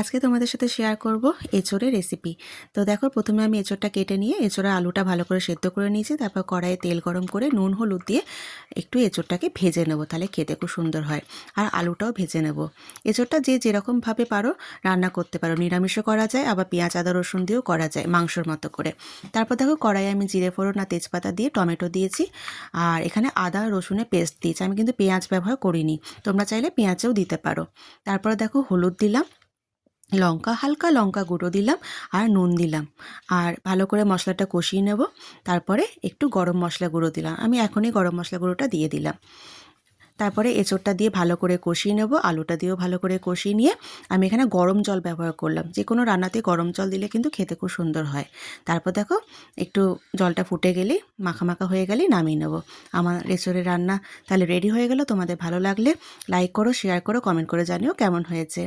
আজকে তোমাদের সাথে শেয়ার করব এঁচোড়ের রেসিপি। তো দেখো, প্রথমে আমি এঁচোড়টা কেটে নিয়ে এঁচোড়ের আলুটা ভালো করে সেদ্ধ করে নিয়েছি। তারপর কড়াইয়ে তেল গরম করে নুন হলুদ দিয়ে একটু এঁচোড়টাকে ভেজে নেব, তাহলে খেতে খুব সুন্দর হয়। আর আলুটাও ভেজে নেব। এঁচোড়টা যে যেরকমভাবে পারো রান্না করতে পারো, নিরামিষও করা যায়, আবার পেঁয়াজ আদা রসুন দিয়েও করা যায় মাংসর মতো করে। তারপর দেখো, কড়াইয়ে আমি জিরে ফোড়ন আর তেজপাতা দিয়ে টমেটো দিয়েছি, আর এখানে আদা রসুনের পেস্ট দিয়েছি। আমি কিন্তু পেঁয়াজ ব্যবহার করিনি, তোমরা চাইলে পেঁয়াজও দিতে পারো। তারপরে দেখো, হলুদ দিলাম, হালকা লঙ্কা গুঁড়ো দিলাম, আর নুন দিলাম। আর ভালো করে মশলাটা কষিয়ে নেব। তারপরে একটু গরম মশলা গুঁড়ো দিলাম, আমি এখনই গরম মশলা গুঁড়োটা দিয়ে দিলাম। তারপরে এঁচোড়টা দিয়ে ভালো করে কষিয়ে নেব, আলুটা দিয়েও ভালো করে কষিয়ে নিয়ে আমি এখানে গরম জল ব্যবহার করলাম। যে কোনো রান্নাতে গরম জল দিলে কিন্তু খেতে খুব সুন্দর হয়। তারপর দেখো, একটু জলটা ফুটে গেলেই মাখা মাখা হয়ে গেলেই নামিয়ে নেব। আমার এঁচোড়ের রান্না তাহলে রেডি হয়ে গেল। তোমাদের ভালো লাগলে লাইক করো, শেয়ার করো, কমেন্ট করে জানিও কেমন হয়েছে।